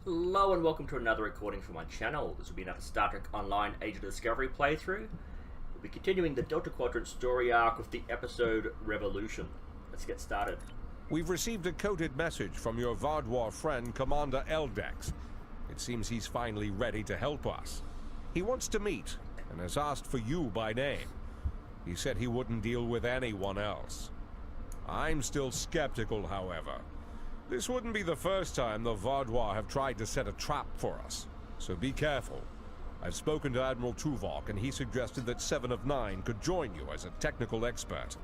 Hello and welcome to another recording from my channel. This will be another Star Trek Online Age of Discovery playthrough. We'll be continuing the Delta Quadrant story arc with the episode Revolution. Let's get started. We've received a coded message from your Vardwar friend, Commander Eldex. It seems he's finally ready to help us. He wants to meet, and has asked for you by name. He said he wouldn't deal with anyone else. I'm still skeptical, however. This wouldn't be the first time the Vardwar have tried to set a trap for us, so be careful. I've spoken to Admiral Tuvok, and he suggested that 7 of 9 could join you as a technical expert.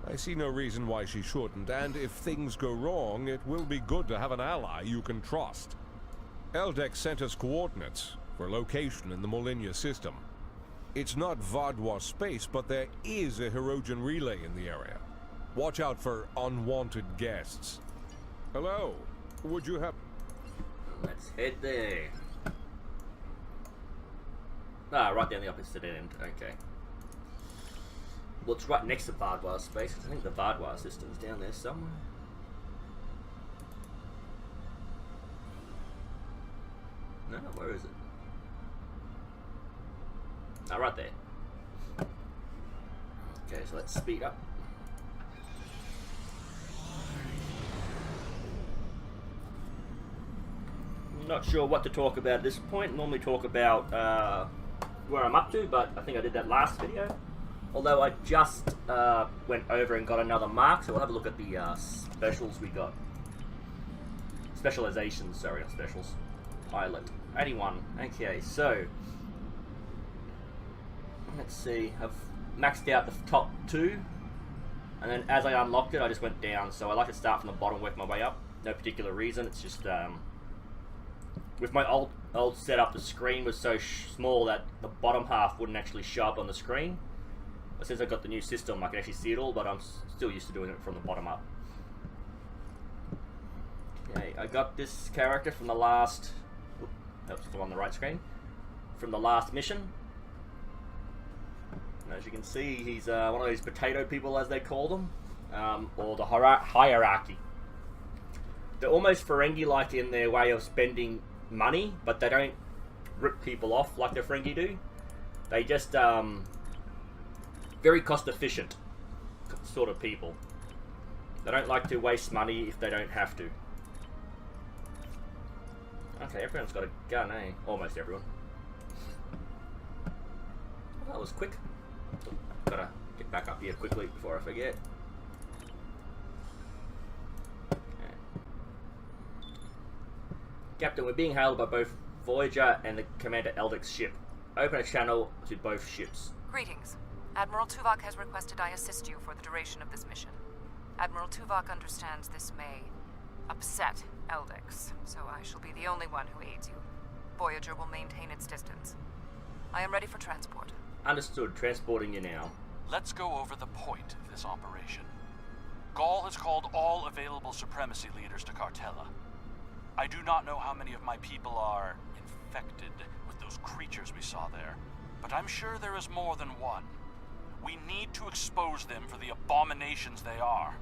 I see no reason why she shouldn't, and if things go wrong, it will be good to have an ally you can trust. Eldex sent us coordinates for location in the Molinia system. It's not Vardwar space, but there is a Hirogen relay in the area. Watch out for unwanted guests. Hello, would you have... Let's head there. Ah, right down the opposite end, okay. Well, it's right next to Vardwar space, because I think the Vardwar system's down there somewhere. No, where is it? Ah, right there. Okay, so let's speed up. Not sure what to talk about at this point. Normally talk about where I'm up to, but I think I did that last video. Although I just went over and got another mark, so we'll have a look at the specials we got. Specializations, sorry, not specials. Pilot. 81. Okay, so let's see. I've maxed out the top 2, and then as I unlocked it, I just went down. So I like to start from the bottom, work my way up. No particular reason. It's just with my old setup, the screen was so small that the bottom half wouldn't actually show up on the screen. But since I got the new system, I can actually see it all, but I'm still used to doing it from the bottom up. Okay, I got this character from the last... Oops, that's on the right screen. From the last mission. And as you can see, he's one of those potato people, as they call them, or the hierarchy. They're almost Ferengi-like in their way of spending money, but they don't rip people off like the Ferengi do. They just very cost efficient sort of people. They don't like to waste money if they don't have to. Okay, everyone's got a gun, eh? Almost everyone. Well, that was quick. Gotta get back up here quickly before I forget. Captain, we're being hailed by both Voyager and the Commander Eldex's ship. Open a channel to both ships. Greetings. Admiral Tuvok has requested I assist you for the duration of this mission. Admiral Tuvok understands this may upset Eldex, so I shall be the only one who aids you. Voyager will maintain its distance. I am ready for transport. Understood. Transporting you now. Let's go over the point of this operation. Gall has called all available supremacy leaders to Cartella. I do not know how many of my people are infected with those creatures we saw there, but I'm sure there is more than one. We need to expose them for the abominations they are.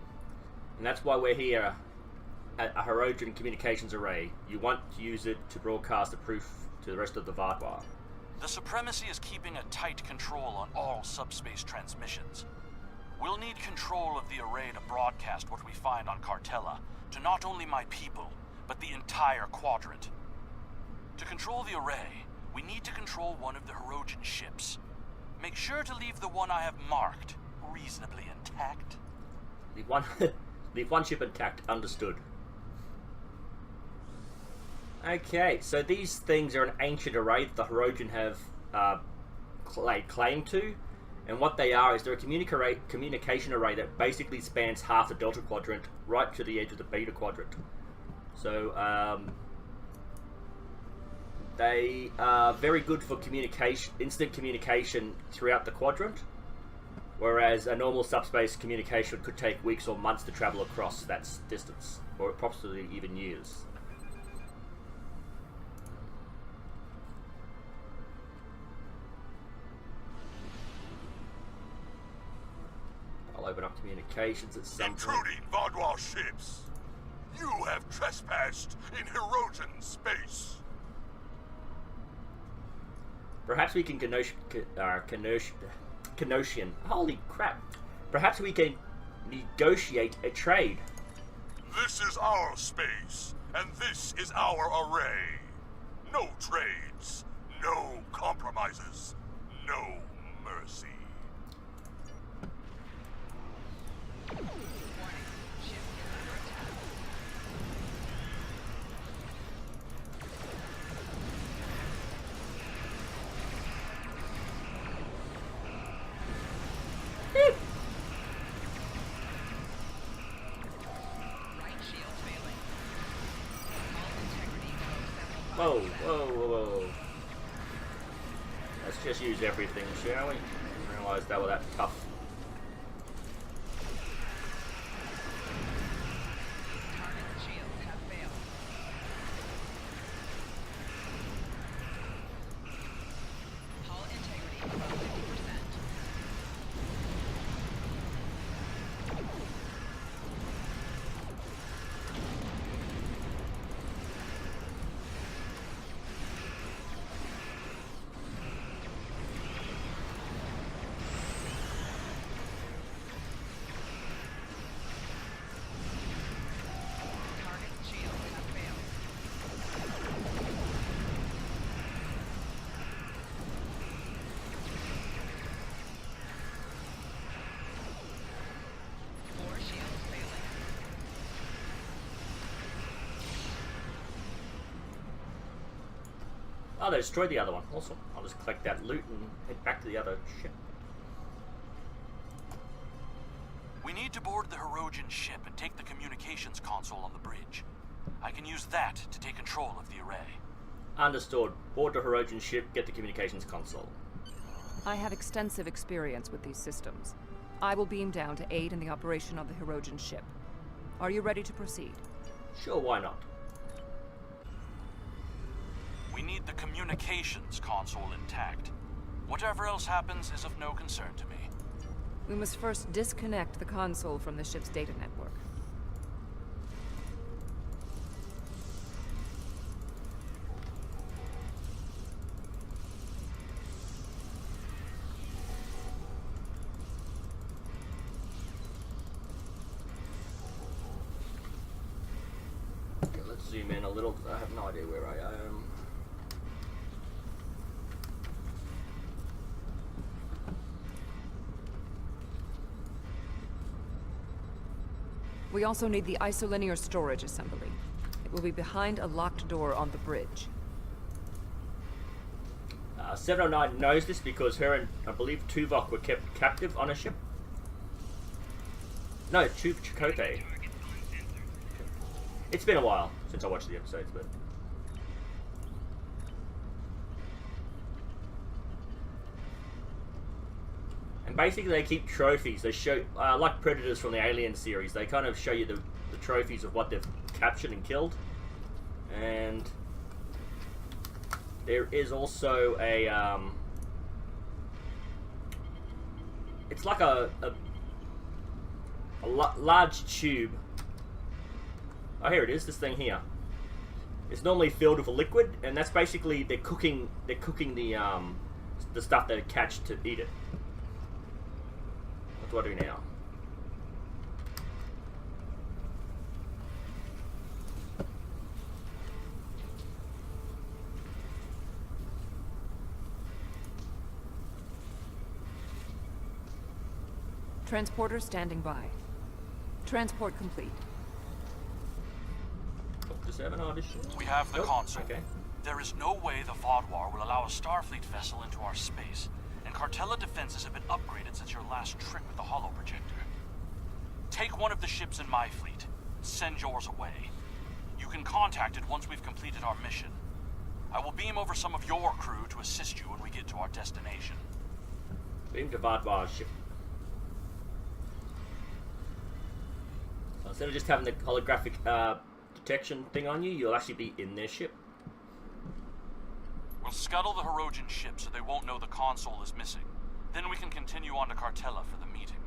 And that's why we're here at a Hirogen communications array. You want to use it to broadcast the proof to the rest of the Vardwar. The Supremacy is keeping a tight control on all subspace transmissions. We'll need control of the array to broadcast what we find on Cartella to not only my people, but the entire quadrant. To control the array, we need to control one of the Hirogen ships. Make sure to leave the one I have marked reasonably intact. Leave one ship intact. Understood. Okay, so these things are an ancient array that the Hirogen have laid claim to, and what they are is they're a communication array that basically spans half the Delta Quadrant right to the edge of the Beta Quadrant. So they are very good for communication, instant communication throughout the quadrant, whereas a normal subspace communication could take weeks or months to travel across that distance, or possibly even years. I'll open up communications at some point. Intruding Vardwar ships! You have trespassed in Hirogen space! Perhaps we can holy crap. Perhaps we can negotiate a trade. This is our space, and this is our array. No trades, no compromises, no mercy. Whoa, whoa, whoa, whoa. Let's just use everything, shall we? Didn't realise that was that tough. Oh, they destroyed the other one. Awesome. I'll just collect that loot and head back to the other ship. We need to board the Hirogen ship and take the communications console on the bridge. I can use that to take control of the array. Understood. Board the Hirogen ship, get the communications console. I have extensive experience with these systems. I will beam down to aid in the operation of the Hirogen ship. Are you ready to proceed? Sure, why not? We need the communications console intact. Whatever else happens is of no concern to me. We must first disconnect the console from the ship's data network. Okay, let's zoom in a little because I have no idea where I am. We also need the isolinear storage assembly. It will be behind a locked door on the bridge. 709 knows this because her and, I believe, Tuvok were kept captive on a ship. No, Chakotay. It's been a while since I watched the episodes, but... And basically they keep trophies. They show, like Predators from the Alien series, they kind of show you the trophies of what they've captured and killed. And there is also a, it's like a large tube. Oh, here it is, this thing here. It's normally filled with a liquid, and that's basically, they're cooking the stuff they catch to eat it. What do I do now? Transporter standing by. Transport complete. Dr. 7 audition. We have the console. Okay. There is no way the Vodwar will allow a Starfleet vessel into our space, and Cartella defenses have been upgraded since your last trick with the holo projector. Take one of the ships in my fleet. Send yours away. You can contact it once we've completed our mission. I will beam over some of your crew to assist you when we get to our destination. Beam to Vodwar's ship. So instead of just having the holographic detection thing on you, you'll actually be in their ship. We'll scuttle the Hirogen ship so they won't know the console is missing. Then we can continue on to Cartella for the meeting.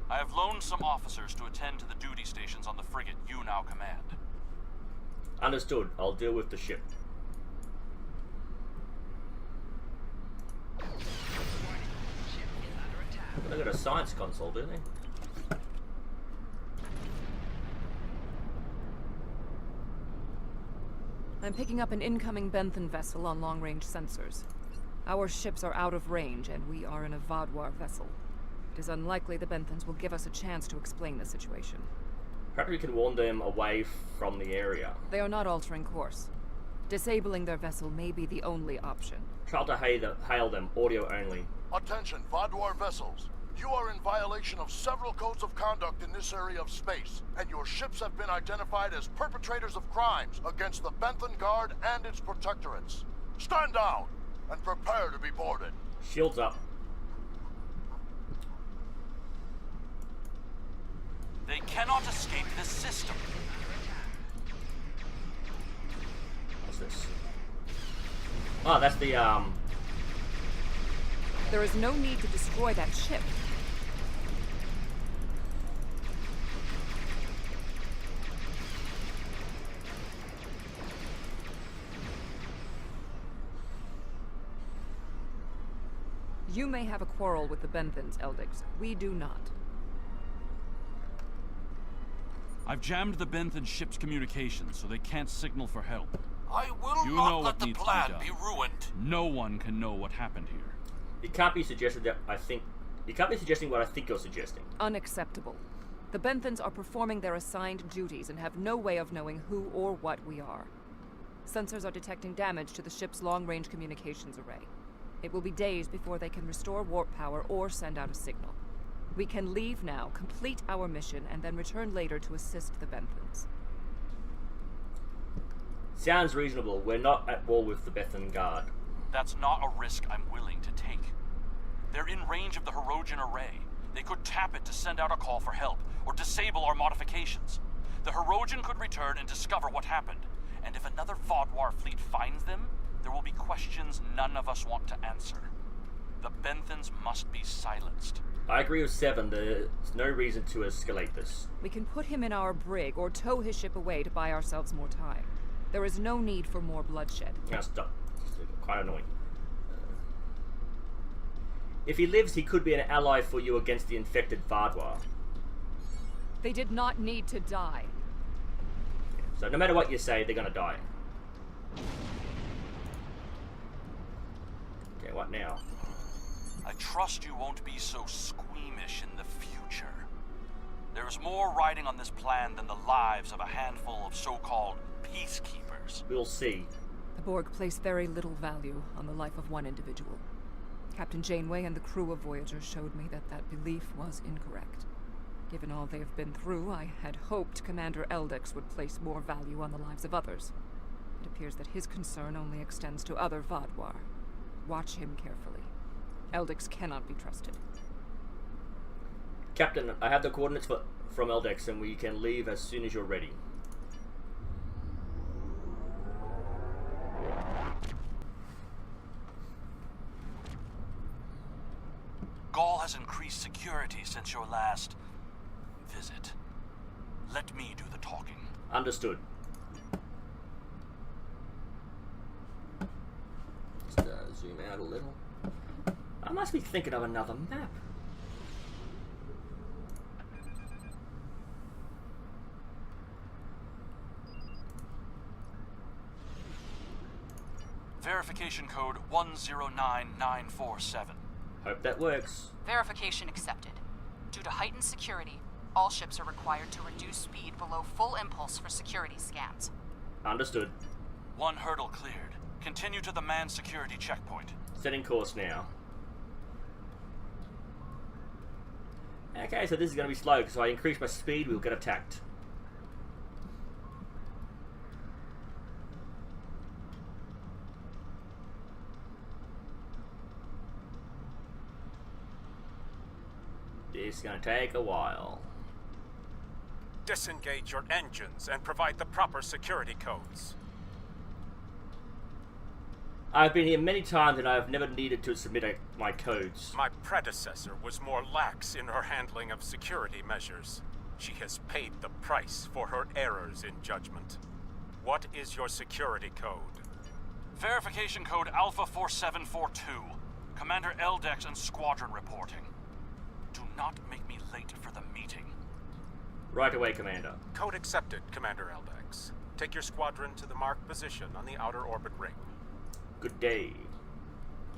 I have loaned some officers to attend to the duty stations on the frigate you now command. Understood. I'll deal with the ship. They got a science console, don't they? I'm picking up an incoming Benthan vessel on long-range sensors. Our ships are out of range, and we are in a Vaadwaur vessel. It is unlikely the Benthans will give us a chance to explain the situation. Perhaps we can warn them away from the area. They are not altering course. Disabling their vessel may be the only option. Try to hail them, audio only. Attention, Vaadwaur vessels. You are in violation of several codes of conduct in this area of space, and your ships have been identified as perpetrators of crimes against the Benthan Guard and its protectorates. Stand down and prepare to be boarded. Shields up. They cannot escape this system. What's this? Oh, that's the, There is no need to destroy that ship. You may have a quarrel with the Benthans, Eldix. We do not. I've jammed the Benthan ship's communications so they can't signal for help. I will You know not what let the needs to be plan done. be ruined. No one can know what happened here. you can't be suggesting that you can't be suggesting what I think you're suggesting. Unacceptable. The Benthans are performing their assigned duties and have no way of knowing who or what we are. Sensors are detecting damage to the ship's long-range communications array. It will be days before they can restore warp power or send out a signal. We can leave now, complete our mission, and then return later to assist the Benthans. Sounds reasonable. We're not at war with the Benthan Guard. That's not a risk I'm willing to take. They're in range of the Hirogen array. They could tap it to send out a call for help, or disable our modifications. The Hirogen could return and discover what happened. And if another Vaadwaur fleet finds them, there will be questions none of us want to answer. The Benthans must be silenced. I agree with 7. There's no reason to escalate this. We can put him in our brig or tow his ship away to buy ourselves more time. There is no need for more bloodshed. Now stop. It's quite annoying. If he lives, he could be an ally for you against the infected Vaadwaur. They did not need to die. So no matter what you say, they're gonna die. Okay, what now? I trust you won't be so squeamish in the future. There is more riding on this plan than the lives of a handful of so-called peacekeepers. We'll see. The Borg place very little value on the life of one individual. Captain Janeway and the crew of Voyager showed me that that belief was incorrect. Given all they have been through, I had hoped Commander Eldix would place more value on the lives of others. It appears that his concern only extends to other Vaadwaur. Watch him carefully. Eldix cannot be trusted. Captain, I have the coordinates from Eldex, and we can leave as soon as you're ready. Gaul has increased security since your last visit. Let me do the talking. Understood. Just zoom out a little. I must be thinking of another map. Verification code 109947. Hope that works. Verification accepted. Due to heightened security, all ships are required to reduce speed below full impulse for security scans. Understood. One hurdle cleared. Continue to the manned security checkpoint. Setting course now. Okay, so this is going to be slow, because if I increase my speed, we'll get attacked. This is going to take a while. Disengage your engines and provide the proper security codes. I've been here many times and I've never needed to submit my codes. My predecessor was more lax in her handling of security measures. She has paid the price for her errors in judgment. What is your security code? Verification code Alpha 4742. Commander Eldex and Squadron reporting. Do not make me late for the meeting. Right away, Commander. Code accepted, Commander Eldex. Take your squadron to the marked position on the outer orbit ring. Good day.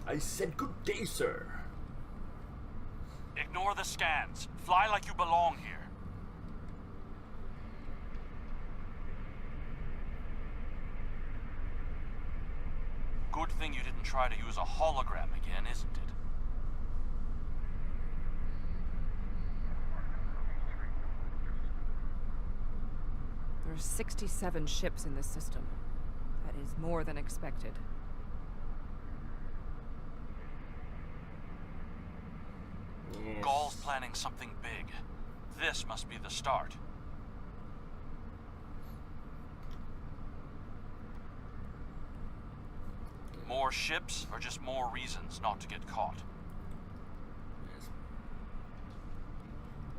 I said good day, sir. Ignore the scans. Fly like you belong here. Good thing you didn't try to use a hologram again, isn't it? There are 67 ships in this system. That is more than expected. Yes. Gaul's planning something big. This must be the start. More ships, or just more reasons not to get caught?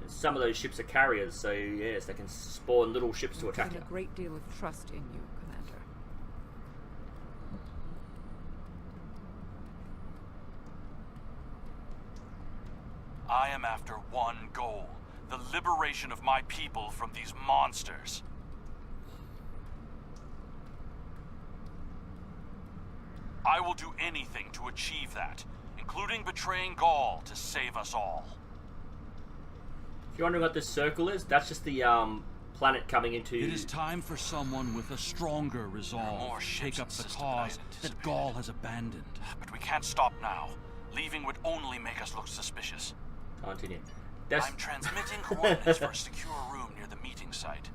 Some of those ships are carriers, so yes, they can spawn little ships to attack I you. feel a great deal of trust in you, Commander. I am after one goal. The liberation of my people from these monsters. I will do anything to achieve that, including betraying Gaul to save us all. If you're wondering what this circle is, that's just the planet coming into... It is time for someone with a stronger resolve More to ships take up in the system cause than I that anticipated. Gaul has abandoned. But we can't stop now. Leaving would only make us look suspicious. Continue. That's... I'm transmitting coordinates for a secure room near the meeting site.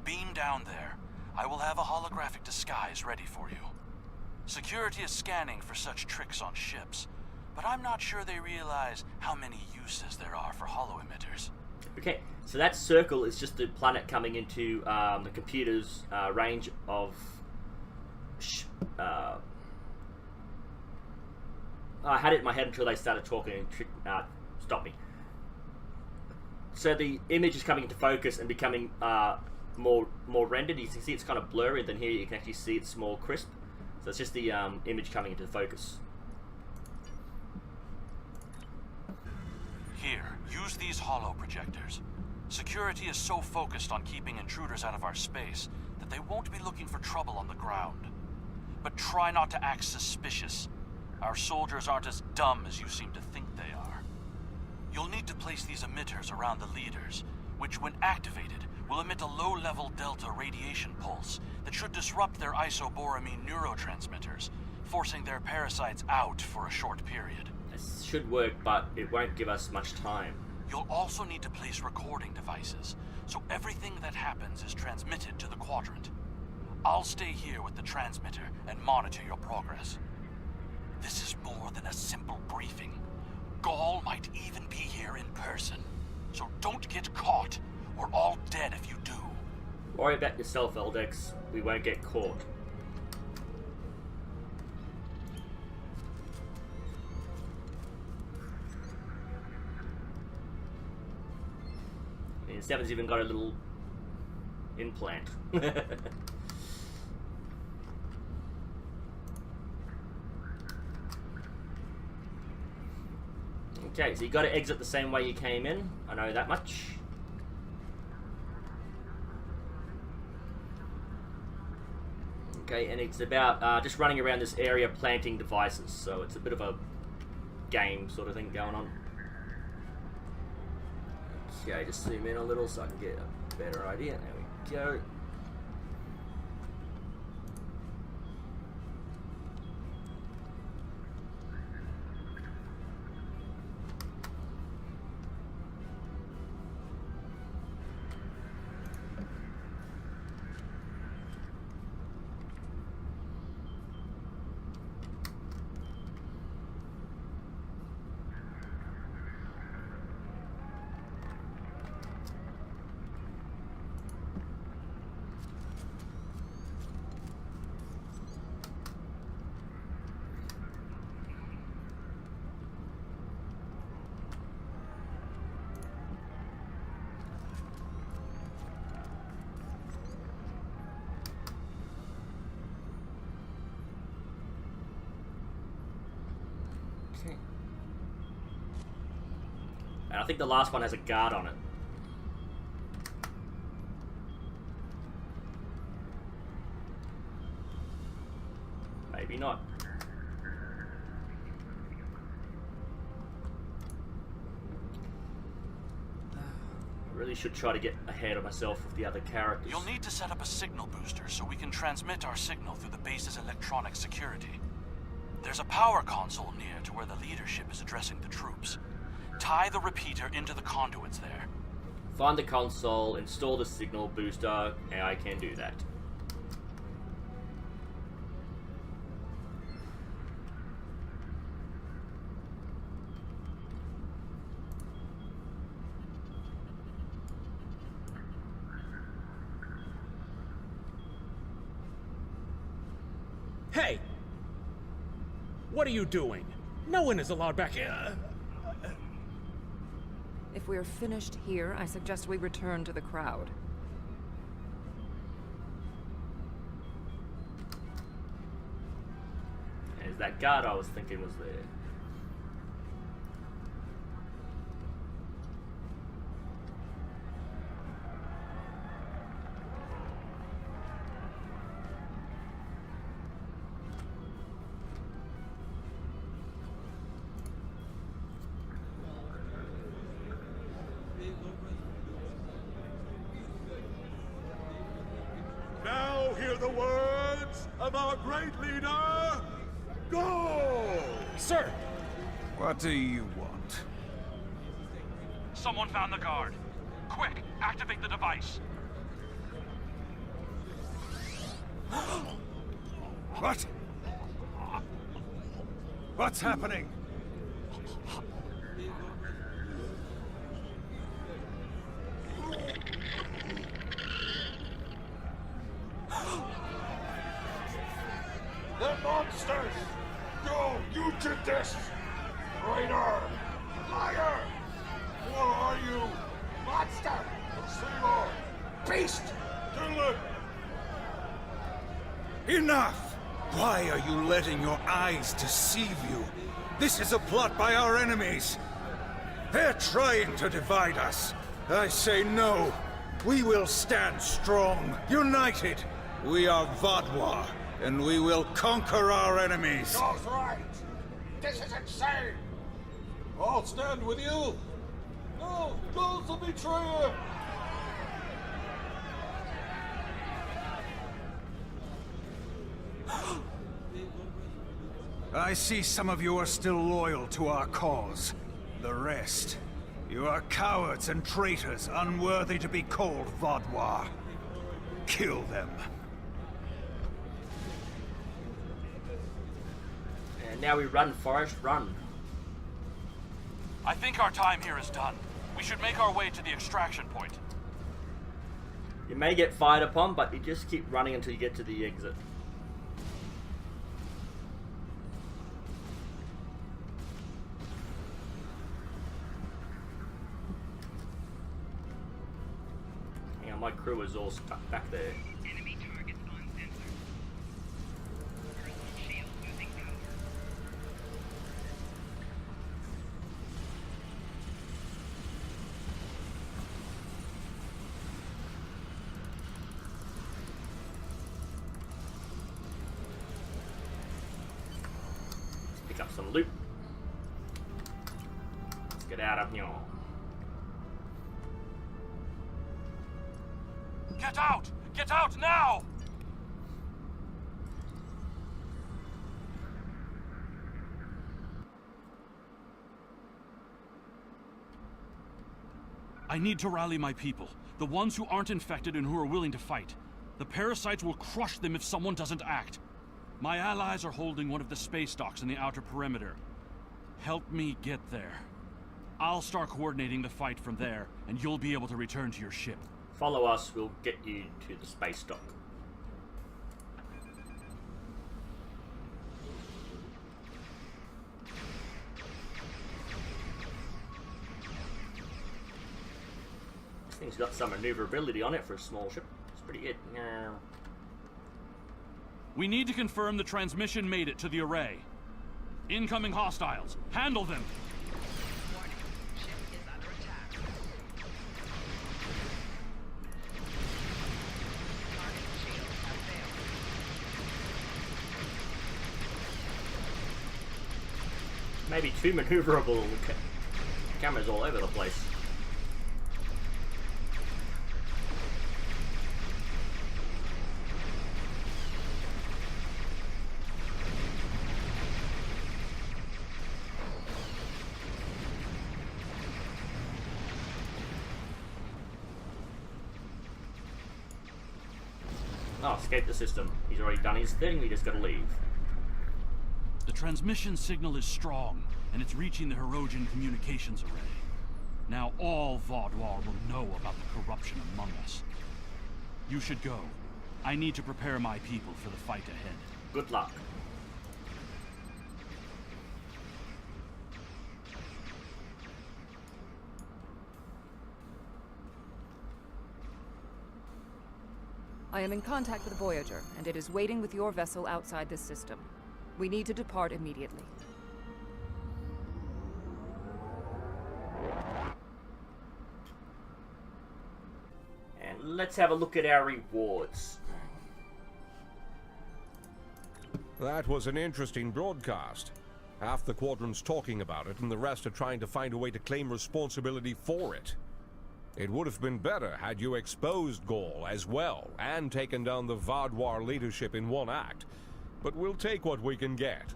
Beam down there. I will have a holographic disguise ready for you. Security is scanning for such tricks on ships, but I'm not sure they realize how many uses there are for holo-emitters. Okay, so that circle is just the planet coming into the computer's range of... I had it in my head until they started talking and stopped me. So the image is coming into focus and becoming more rendered. You can see it's kind of blurry, and then here you can actually see it's more crisp. So it's just the image coming into focus. Here, use these holo projectors. Security is so focused on keeping intruders out of our space that they won't be looking for trouble on the ground. But try not to act suspicious. Our soldiers aren't as dumb as you seem to think they are. You'll need to place these emitters around the leaders, which when activated will emit a low-level delta radiation pulse that should disrupt their isoboramine neurotransmitters, forcing their parasites out for a short period. This should work, but it won't give us much time. You'll also need to place recording devices, so everything that happens is transmitted to the quadrant. I'll stay here with the transmitter and monitor your progress. This is more than a simple briefing. Gaul might even be here in person, so don't get caught. We're all dead if you do. Worry about yourself, Eldex. We won't get caught. I mean, Seven's even got a little implant. Okay, so you got to exit the same way you came in. I know that much. Okay, and it's about just running around this area planting devices, so it's a bit of a game sort of thing going on. Okay, just zoom in a little so I can get a better idea. There we go. And I think the last one has a guard on it. Maybe not. I really should try to get ahead of myself with the other characters. You'll need to set up a signal booster so we can transmit our signal through the base's electronic security. There's a power console near to where the leadership is addressing the troops. Tie the repeater into the conduits there. Find the console, install the signal booster, and I can do that. Hey! What are you doing? No one is allowed back here. If we are finished here, I suggest we return to the crowd. Is that guard I was thinking was there? Now hear the words of our great leader. Go! Sir! What do you want? Someone found the guard. Quick, activate the device. What? What's happening? The monsters! No, you did this! Traitor! Liar! Who are you? Monster! Seymour! Beast! Dylan! Enough! Why are you letting your eyes deceive you? This is a plot by our enemies. They're trying to divide us. I say no. We will stand strong, united. We are Vodwa, and we will conquer our enemies. Joe's right! This is insane! I'll stand with you! No! Joe's a betrayer! I see some of you are still loyal to our cause. The rest, you are cowards and traitors unworthy to be called Vodwa. Kill them. And now we run, Forrest, run. I think our time here is done. We should make our way to the extraction point. You may get fired upon, but you just keep running until you get to the exit. Hang on, my crew is all stuck back there. Enemy targets on sensor. Personal shield losing power. Let's pick up some loot. Let's get out of here. Get out! Get out now! I need to rally my people. The ones who aren't infected and who are willing to fight. The parasites will crush them if someone doesn't act. My allies are holding one of the space docks in the outer perimeter. Help me get there. I'll start coordinating the fight from there, and you'll be able to return to your ship. Follow us, we'll get you to the space dock. This thing's got some maneuverability on it for a small ship. It's pretty good. Yeah. We need to confirm the transmission made it to the array. Incoming hostiles. Handle them! Warning. Ship is under maybe too maneuverable. Cameras all over the place. Oh, escape the system. He's already done his thing, we just gotta leave. The transmission signal is strong, and it's reaching the Herodian communications array. Now all Vaudoir will know about the corruption among us. You should go. I need to prepare my people for the fight ahead. Good luck. I am in contact with Voyager, and it is waiting with your vessel outside this system. We need to depart immediately. And let's have a look at our rewards. That was an interesting broadcast. Half the Quadrant's talking about it, and the rest are trying to find a way to claim responsibility for it. It would have been better had you exposed Gaul as well, and taken down the Vaudoir leadership in one act. But we'll take what we can get.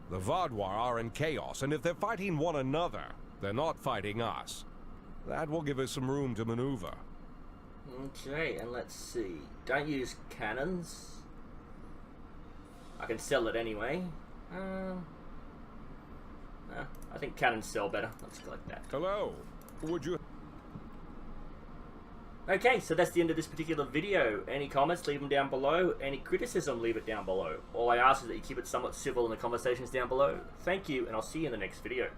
The Vaudoir are in chaos, and if they're fighting one another, they're not fighting us. That will give us some room to maneuver. Okay, and let's see. Don't use cannons. I can sell it anyway. I think cannons sell better. Let's go like that. Hello. Would you... Okay, so that's the end of this particular video. Any comments, leave them down below. Any criticism, leave it down below. All I ask is that you keep it somewhat civil in the conversations down below. Thank you, and I'll see you in the next video.